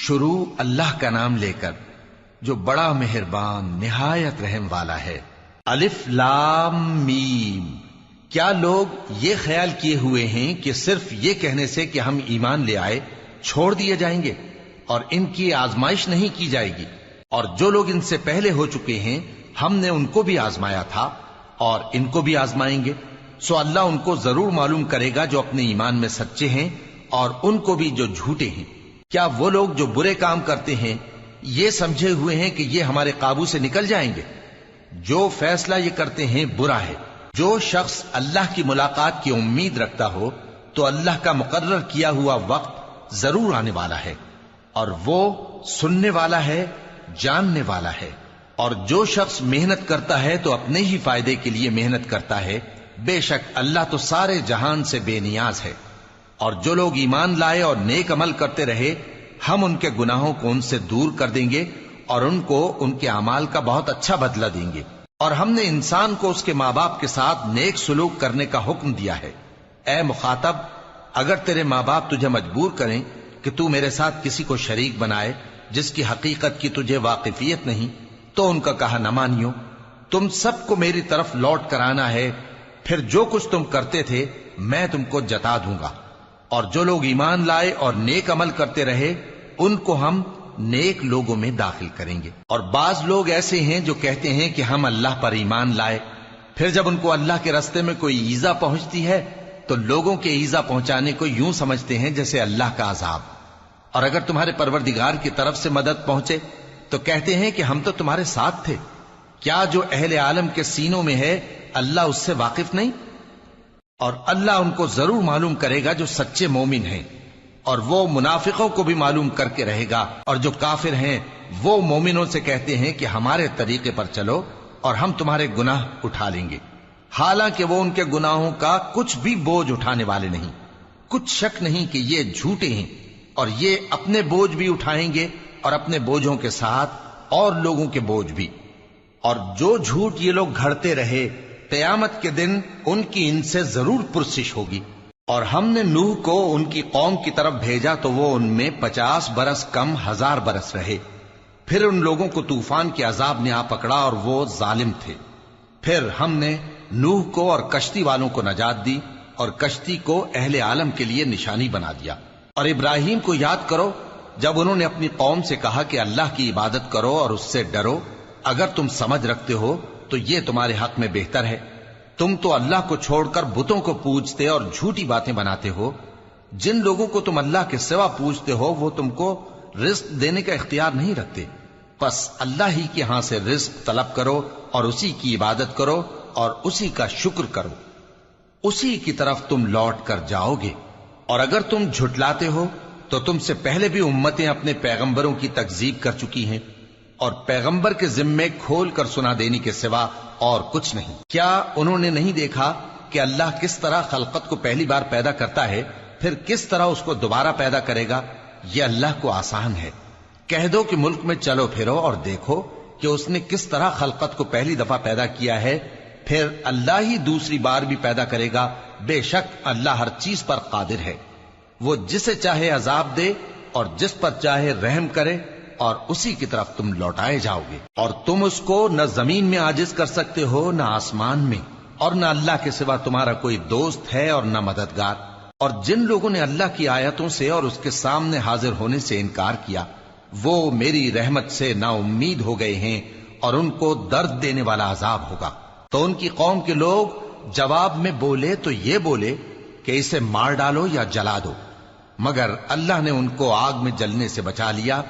شروع اللہ کا نام لے کر جو بڑا مہربان نہایت رحم والا ہے۔ الف لام میم۔ کیا لوگ یہ خیال کیے ہوئے ہیں کہ صرف یہ کہنے سے کہ ہم ایمان لے آئے چھوڑ دیے جائیں گے اور ان کی آزمائش نہیں کی جائے گی؟ اور جو لوگ ان سے پہلے ہو چکے ہیں ہم نے ان کو بھی آزمایا تھا اور ان کو بھی آزمائیں گے، سو اللہ ان کو ضرور معلوم کرے گا جو اپنے ایمان میں سچے ہیں اور ان کو بھی جو جھوٹے ہیں۔ کیا وہ لوگ جو برے کام کرتے ہیں یہ سمجھے ہوئے ہیں کہ یہ ہمارے قابو سے نکل جائیں گے؟ جو فیصلہ یہ کرتے ہیں برا ہے۔ جو شخص اللہ کی ملاقات کی امید رکھتا ہو تو اللہ کا مقرر کیا ہوا وقت ضرور آنے والا ہے، اور وہ سننے والا ہے، جاننے والا ہے۔ اور جو شخص محنت کرتا ہے تو اپنے ہی فائدے کے لیے محنت کرتا ہے، بے شک اللہ تو سارے جہان سے بے نیاز ہے۔ اور جو لوگ ایمان لائے اور نیک عمل کرتے رہے ہم ان کے گناہوں کو ان سے دور کر دیں گے اور ان کو ان کے اعمال کا بہت اچھا بدلہ دیں گے۔ اور ہم نے انسان کو اس کے ماں باپ کے ساتھ نیک سلوک کرنے کا حکم دیا ہے۔ اے مخاطب، اگر تیرے ماں باپ تجھے مجبور کریں کہ تو میرے ساتھ کسی کو شریک بنائے جس کی حقیقت کی تجھے واقفیت نہیں، تو ان کا کہا نہ مانیو۔ تم سب کو میری طرف لوٹ کر آنا ہے، پھر جو کچھ تم کرتے تھے میں تم کو جتا دوں گا۔ اور جو لوگ ایمان لائے اور نیک عمل کرتے رہے ان کو ہم نیک لوگوں میں داخل کریں گے۔ اور بعض لوگ ایسے ہیں جو کہتے ہیں کہ ہم اللہ پر ایمان لائے، پھر جب ان کو اللہ کے راستے میں کوئی ایذا پہنچتی ہے تو لوگوں کے ایذا پہنچانے کو یوں سمجھتے ہیں جیسے اللہ کا عذاب۔ اور اگر تمہارے پروردگار کی طرف سے مدد پہنچے تو کہتے ہیں کہ ہم تو تمہارے ساتھ تھے۔ کیا جو اہل عالم کے سینوں میں ہے اللہ اس سے واقف نہیں؟ اور اللہ ان کو ضرور معلوم کرے گا جو سچے مومن ہیں، اور وہ منافقوں کو بھی معلوم کر کے رہے گا۔ اور جو کافر ہیں وہ مومنوں سے کہتے ہیں کہ ہمارے طریقے پر چلو اور ہم تمہارے گناہ اٹھا لیں گے، حالانکہ وہ ان کے گناہوں کا کچھ بھی بوجھ اٹھانے والے نہیں۔ کچھ شک نہیں کہ یہ جھوٹے ہیں اور یہ اپنے بوجھ بھی اٹھائیں گے اور اپنے بوجھوں کے ساتھ اور لوگوں کے بوجھ بھی۔ اور جو جھوٹ یہ لوگ گھڑتے رہے قیامت کے دن ان کی ان سے ضرور پرسش ہوگی۔ اور ہم نے نوح کو ان کی قوم کی طرف بھیجا تو وہ ان میں 50 برس کم 1000 برس رہے۔ پھر ان لوگوں کو طوفان کے عذاب نے آ پکڑا اور وہ ظالم تھے۔ پھر ہم نے نوح کو اور کشتی والوں کو نجات دی اور کشتی کو اہل عالم کے لیے نشانی بنا دیا۔ اور ابراہیم کو یاد کرو جب انہوں نے اپنی قوم سے کہا کہ اللہ کی عبادت کرو اور اس سے ڈرو، اگر تم سمجھ رکھتے ہو تو یہ تمہارے حق میں بہتر ہے۔ تم تو اللہ کو چھوڑ کر بتوں کو پوجتے اور جھوٹی باتیں بناتے ہو۔ جن لوگوں کو تم اللہ کے سوا پوجتے ہو وہ تم کو رزق دینے کا اختیار نہیں رکھتے، پس اللہ ہی کے ہاں سے رزق طلب کرو اور اسی کی عبادت کرو اور اسی کا شکر کرو، اسی کی طرف تم لوٹ کر جاؤ گے۔ اور اگر تم جھٹلاتے ہو تو تم سے پہلے بھی امتیں اپنے پیغمبروں کی تکذیب کر چکی ہیں، اور پیغمبر کے ذمے کھول کر سنا دینے کے سوا اور کچھ نہیں۔ کیا انہوں نے نہیں دیکھا کہ اللہ کس طرح خلقت کو پہلی بار پیدا کرتا ہے پھر کس طرح اس کو دوبارہ پیدا کرے گا؟ یہ اللہ کو آسان ہے۔ کہہ دو کہ ملک میں چلو پھرو اور دیکھو کہ اس نے کس طرح خلقت کو پہلی دفعہ پیدا کیا ہے، پھر اللہ ہی دوسری بار بھی پیدا کرے گا۔ بے شک اللہ ہر چیز پر قادر ہے۔ وہ جسے چاہے عذاب دے اور جس پر چاہے رحم کرے، اور اسی کی طرف تم لوٹائے جاؤ گے۔ اور تم اس کو نہ زمین میں عاجز کر سکتے ہو نہ آسمان میں، اور نہ اللہ کے سوا تمہارا کوئی دوست ہے اور نہ مددگار۔ اور جن لوگوں نے اللہ کی آیتوں سے اور اس کے سامنے حاضر ہونے سے انکار کیا وہ میری رحمت سے نا امید ہو گئے ہیں اور ان کو درد دینے والا عذاب ہوگا۔ تو ان کی قوم کے لوگ جواب میں بولے تو یہ بولے کہ اسے مار ڈالو یا جلا دو، مگر اللہ نے ان کو آگ میں جلنے سے بچا لیا۔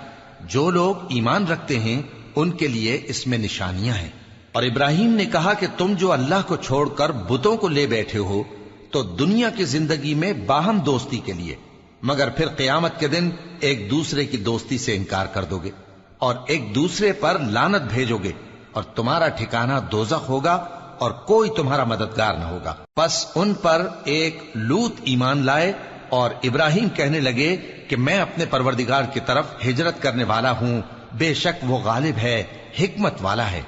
جو لوگ ایمان رکھتے ہیں ان کے لیے اس میں نشانیاں ہیں۔ اور ابراہیم نے کہا کہ تم جو اللہ کو چھوڑ کر بتوں کو لے بیٹھے ہو تو دنیا کی زندگی میں باہم دوستی کے لیے، مگر پھر قیامت کے دن ایک دوسرے کی دوستی سے انکار کر دو گے اور ایک دوسرے پر لعنت بھیجو گے، اور تمہارا ٹھکانہ دوزخ ہوگا اور کوئی تمہارا مددگار نہ ہوگا۔ پس ان پر ایک لوط ایمان لائے اور ابراہیم کہنے لگے کہ میں اپنے پروردگار کی طرف ہجرت کرنے والا ہوں، بے شک وہ غالب ہے، حکمت والا ہے۔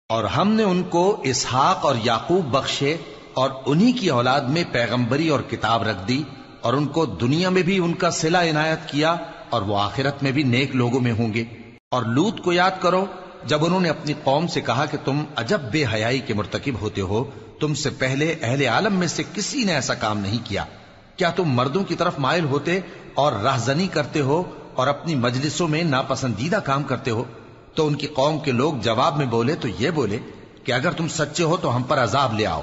اور ہم نے ان کو اسحاق اور یعقوب بخشے اور انہی کی اولاد میں پیغمبری اور کتاب رکھ دی، اور ان کو دنیا میں بھی ان کا صلہ عنایت کیا اور وہ آخرت میں بھی نیک لوگوں میں ہوں گے۔ اور لوط کو یاد کرو جب انہوں نے اپنی قوم سے کہا کہ تم عجب بے حیائی کے مرتکب ہوتے ہو، تم سے پہلے اہل عالم میں سے کسی نے ایسا کام نہیں کیا۔ کیا تم مردوں کی طرف مائل ہوتے اور راہزنی کرتے ہو اور اپنی مجلسوں میں ناپسندیدہ کام کرتے ہو؟ تو ان کی قوم کے لوگ جواب میں بولے تو یہ بولے کہ اگر تم سچے ہو تو ہم پر عذاب لے آؤ۔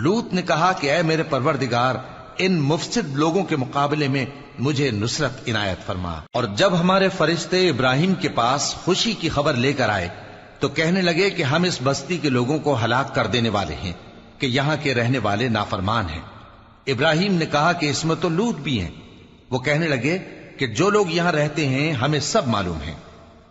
لوط نے کہا کہ اے میرے پروردگار، ان مفسد لوگوں کے مقابلے میں مجھے نصرت عنایت فرما۔ اور جب ہمارے فرشتے ابراہیم کے پاس خوشی کی خبر لے کر آئے تو کہنے لگے کہ ہم اس بستی کے لوگوں کو ہلاک کر دینے والے ہیں کہ یہاں کے رہنے والے نافرمان ہیں۔ ابراہیم نے کہا کہ اس میں تو لوط بھی ہیں۔ وہ کہنے لگے کہ جو لوگ یہاں رہتے ہیں ہمیں سب معلوم ہیں،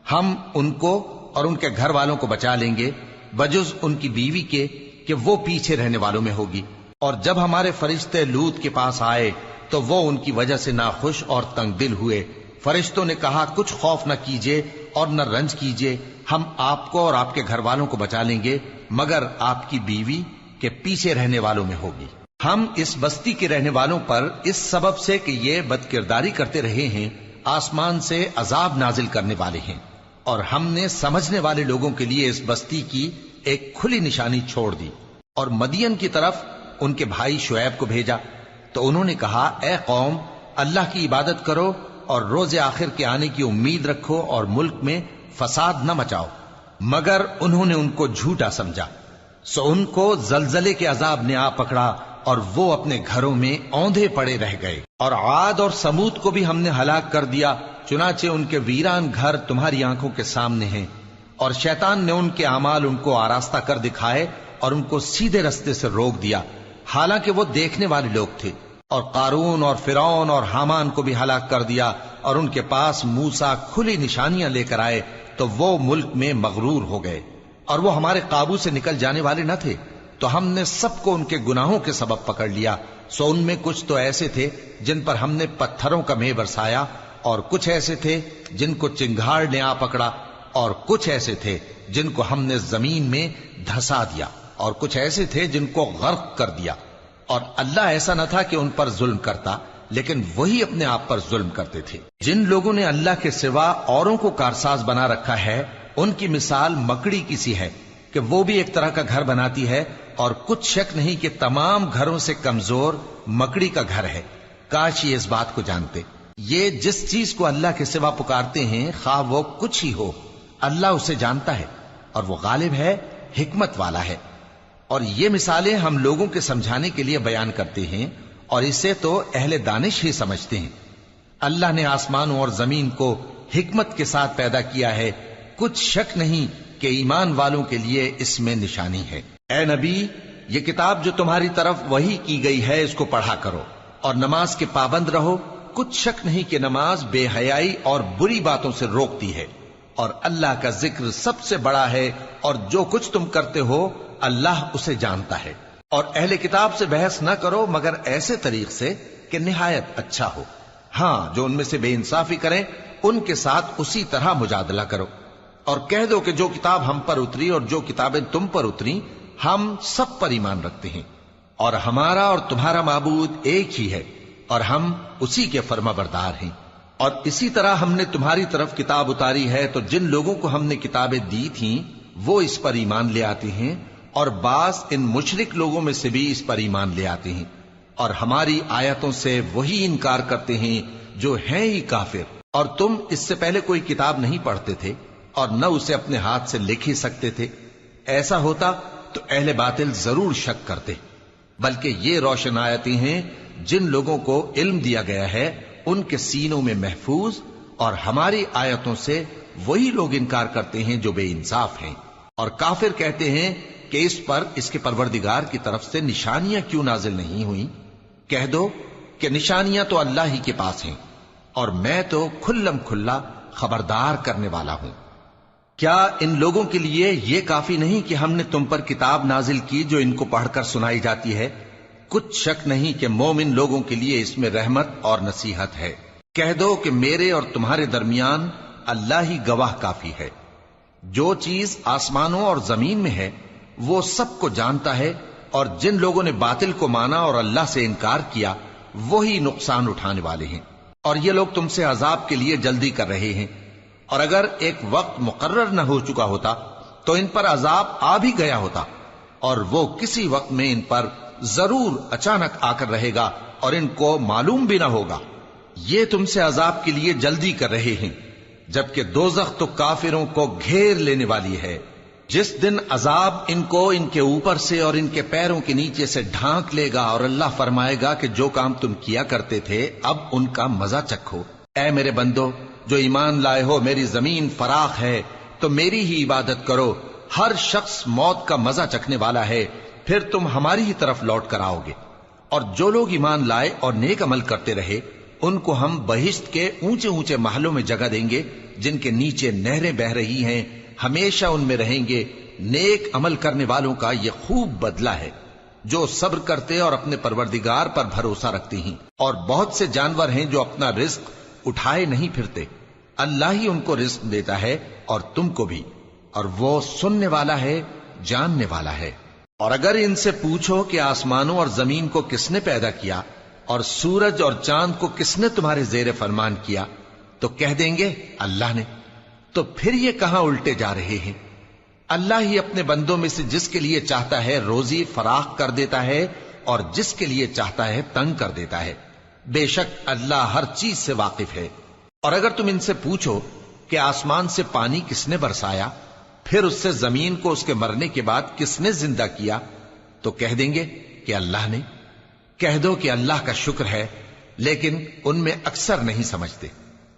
ہم ان کو اور ان کے گھر والوں کو بچا لیں گے بجز ان کی بیوی کے کہ وہ پیچھے رہنے والوں میں ہوگی۔ اور جب ہمارے فرشتے لوط کے پاس آئے تو وہ ان کی وجہ سے ناخوش اور تنگ دل ہوئے۔ فرشتوں نے کہا کچھ خوف نہ کیجیے اور نہ رنج کیجیے، ہم آپ کو اور آپ کے گھر والوں کو بچا لیں گے مگر آپ کی بیوی کے پیچھے رہنے والوں میں ہوگی۔ ہم اس بستی کے رہنے والوں پر اس سبب سے کہ یہ بد کرداری کرتے رہے ہیں آسمان سے عذاب نازل کرنے والے ہیں، اور ہم نے سمجھنے والے لوگوں کے لیے اس بستی کی ایک کھلی نشانی چھوڑ دی۔ اور مدین کی طرف ان کے بھائی شعیب کو بھیجا تو انہوں نے کہا اے قوم، اللہ کی عبادت کرو اور روز آخر کے آنے کی امید رکھو اور ملک میں فساد نہ مچاؤ، مگر انہوں نے ان کو جھوٹا سمجھا، سو ان کو زلزلے کے عذاب نے آ پکڑا اور وہ اپنے گھروں میں اوندھے پڑے رہ گئے۔ اور عاد اور سمود کو بھی ہم نے ہلاک کر دیا، چنانچہ ان کے ویران گھر تمہاری آنکھوں کے سامنے ہیں، اور شیطان نے ان کے اعمال ان کو آراستہ کر دکھائے اور ان کو سیدھے رستے سے روک دیا، حالانکہ وہ دیکھنے والے لوگ تھے۔ اور قارون اور فرعون اور حامان کو بھی ہلاک کر دیا، اور ان کے پاس موسیٰ کھلی نشانیاں لے کر آئے تو وہ ملک میں مغرور ہو گئے، اور وہ ہمارے قابو سے نکل جانے والے نہ تھے، تو ہم نے سب کو ان کے گناہوں کے سبب پکڑ لیا۔ سو ان میں کچھ تو ایسے تھے جن پر ہم نے پتھروں کا مے برسایا، اور کچھ ایسے تھے جن کو چنگھاڑ نے آ پکڑا، اور کچھ ایسے تھے جن کو ہم نے زمین میں دھسا دیا، اور کچھ ایسے تھے جن کو غرق کر دیا۔ اور اللہ ایسا نہ تھا کہ ان پر ظلم کرتا، لیکن وہی اپنے آپ پر ظلم کرتے تھے۔ جن لوگوں نے اللہ کے سوا اوروں کو کارساز بنا رکھا ہے، ان کی مثال مکڑی کی سی ہے کہ وہ بھی ایک طرح کا گھر بناتی ہے، اور کچھ شک نہیں کہ تمام گھروں سے کمزور مکڑی کا گھر ہے۔ کاش یہ اس بات کو جانتے۔ یہ جس چیز کو اللہ کے سوا پکارتے ہیں خواہ وہ کچھ ہی ہو، اللہ اسے جانتا ہے، اور وہ غالب ہے، حکمت والا ہے۔ اور یہ مثالیں ہم لوگوں کے سمجھانے کے لیے بیان کرتے ہیں، اور اسے تو اہل دانش ہی سمجھتے ہیں۔ اللہ نے آسمانوں اور زمین کو حکمت کے ساتھ پیدا کیا ہے، کچھ شک نہیں کہ ایمان والوں کے لیے اس میں نشانی ہے۔ اے نبی، یہ کتاب جو تمہاری طرف وحی کی گئی ہے اس کو پڑھا کرو، اور نماز کے پابند رہو، کچھ شک نہیں کہ نماز بے حیائی اور بری باتوں سے روکتی ہے، اور اللہ کا ذکر سب سے بڑا ہے، اور جو کچھ تم کرتے ہو اللہ اسے جانتا ہے۔ اور اہل کتاب سے بحث نہ کرو مگر ایسے طریق سے کہ نہایت اچھا ہو، ہاں جو ان میں سے بے انصافی کریں ان کے ساتھ اسی طرح مجادلہ کرو، اور کہہ دو کہ جو کتاب ہم پر اتری اور جو کتابیں تم پر اتری ہم سب پر ایمان رکھتے ہیں، اور ہمارا اور تمہارا معبود ایک ہی ہے، اور ہم اسی کے فرما بردار ہیں۔ اور اسی طرح ہم نے تمہاری طرف کتاب اتاری ہے تو جن لوگوں کو ہم نے کتابیں دی تھیں وہ اس پر ایمان لے آتے ہیں، اور بعض ان مشرک لوگوں میں سے بھی اس پر ایمان لے آتے ہیں، اور ہماری آیتوں سے وہی انکار کرتے ہیں جو ہیں ہی کافر۔ اور تم اس سے پہلے کوئی کتاب نہیں پڑھتے تھے اور نہ اسے اپنے ہاتھ سے لکھ ہی سکتے تھے، ایسا ہوتا تو اہل باطل ضرور شک کرتے، بلکہ یہ روشن آیتیں ہیں جن لوگوں کو علم دیا گیا ہے ان کے سینوں میں محفوظ، اور ہماری آیتوں سے وہی لوگ انکار کرتے ہیں جو بے انصاف ہیں۔ اور کافر کہتے ہیں کہ اس پر اس کے پروردگار کی طرف سے نشانیاں کیوں نازل نہیں ہوئیں؟ کہہ دو کہ نشانیاں تو اللہ ہی کے پاس ہیں، اور میں تو کھلم کھلا خبردار کرنے والا ہوں۔ کیا ان لوگوں کے لیے یہ کافی نہیں کہ ہم نے تم پر کتاب نازل کی جو ان کو پڑھ کر سنائی جاتی ہے؟ کچھ شک نہیں کہ مومن لوگوں کے لیے اس میں رحمت اور نصیحت ہے۔ کہہ دو کہ میرے اور تمہارے درمیان اللہ ہی گواہ کافی ہے، جو چیز آسمانوں اور زمین میں ہے وہ سب کو جانتا ہے، اور جن لوگوں نے باطل کو مانا اور اللہ سے انکار کیا وہی نقصان اٹھانے والے ہیں۔ اور یہ لوگ تم سے عذاب کے لیے جلدی کر رہے ہیں، اور اگر ایک وقت مقرر نہ ہو چکا ہوتا تو ان پر عذاب آ بھی گیا ہوتا، اور وہ کسی وقت میں ان پر ضرور اچانک آ کر رہے گا اور ان کو معلوم بھی نہ ہوگا۔ یہ تم سے عذاب کے لیے جلدی کر رہے ہیں، جبکہ دوزخ تو کافروں کو گھیر لینے والی ہے۔ جس دن عذاب ان کو ان کے اوپر سے اور ان کے پیروں کے نیچے سے ڈھانک لے گا، اور اللہ فرمائے گا کہ جو کام تم کیا کرتے تھے اب ان کا مزہ چکھو۔ اے میرے بندو جو ایمان لائے ہو، میری زمین فراخ ہے تو میری ہی عبادت کرو۔ ہر شخص موت کا مزہ چکھنے والا ہے، پھر تم ہماری ہی طرف لوٹ کر آؤ گے۔ اور جو لوگ ایمان لائے اور نیک عمل کرتے رہے، ان کو ہم بہشت کے اونچے اونچے محلوں میں جگہ دیں گے، جن کے نیچے نہریں بہ رہی ہیں، ہمیشہ ان میں رہیں گے۔ نیک عمل کرنے والوں کا یہ خوب بدلہ ہے، جو صبر کرتے اور اپنے پروردگار پر بھروسہ رکھتے ہیں۔ اور بہت سے جانور ہیں جو اپنا رزق اٹھائے نہیں پھرتے، اللہ ہی ان کو رزق دیتا ہے اور تم کو بھی، اور وہ سننے والا ہے، جاننے والا ہے۔ اور اگر ان سے پوچھو کہ آسمانوں اور زمین کو کس نے پیدا کیا اور سورج اور چاند کو کس نے تمہارے زیر فرمان کیا، تو کہہ دیں گے اللہ نے۔ تو پھر یہ کہاں الٹے جا رہے ہیں؟ اللہ ہی اپنے بندوں میں سے جس کے لیے چاہتا ہے روزی فراخ کر دیتا ہے، اور جس کے لیے چاہتا ہے تنگ کر دیتا ہے۔ بے شک اللہ ہر چیز سے واقف ہے۔ اور اگر تم ان سے پوچھو کہ آسمان سے پانی کس نے برسایا، پھر اس سے زمین کو اس کے مرنے کے بعد کس نے زندہ کیا، تو کہہ دیں گے کہ اللہ نے۔ کہہ دو کہ اللہ کا شکر ہے، لیکن ان میں اکثر نہیں سمجھتے۔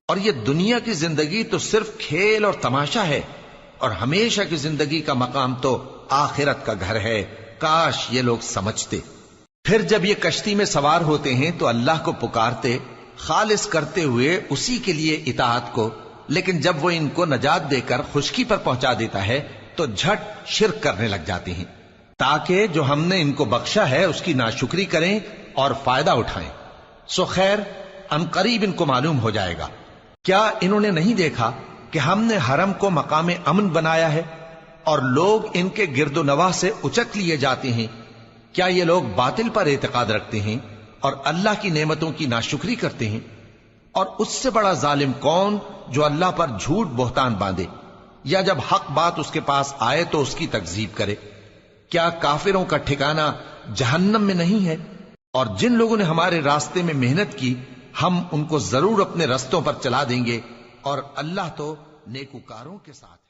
اور یہ دنیا کی زندگی تو صرف کھیل اور تماشا ہے، اور ہمیشہ کی زندگی کا مقام تو آخرت کا گھر ہے۔ کاش یہ لوگ سمجھتے۔ پھر جب یہ کشتی میں سوار ہوتے ہیں تو اللہ کو پکارتے، خالص کرتے ہوئے اسی کے لیے اطاعت کو، لیکن جب وہ ان کو نجات دے کر خشکی پر پہنچا دیتا ہے تو جھٹ شرک کرنے لگ جاتے ہیں، تاکہ جو ہم نے ان کو بخشا ہے اس کی ناشکری کریں اور فائدہ اٹھائیں۔ سو خیر ان قریب ان کو معلوم ہو جائے گا۔ کیا انہوں نے نہیں دیکھا کہ ہم نے حرم کو مقام امن بنایا ہے اور لوگ ان کے گرد و نواح سے اچک لیے جاتے ہیں؟ کیا یہ لوگ باطل پر اعتقاد رکھتے ہیں اور اللہ کی نعمتوں کی ناشکری کرتے ہیں؟ اور اس سے بڑا ظالم کون جو اللہ پر جھوٹ بہتان باندھے، یا جب حق بات اس کے پاس آئے تو اس کی تکذیب کرے؟ کیا کافروں کا ٹھکانہ جہنم میں نہیں ہے؟ اور جن لوگوں نے ہمارے راستے میں محنت کی، ہم ان کو ضرور اپنے رستوں پر چلا دیں گے، اور اللہ تو نیکوکاروں کے ساتھ ہے۔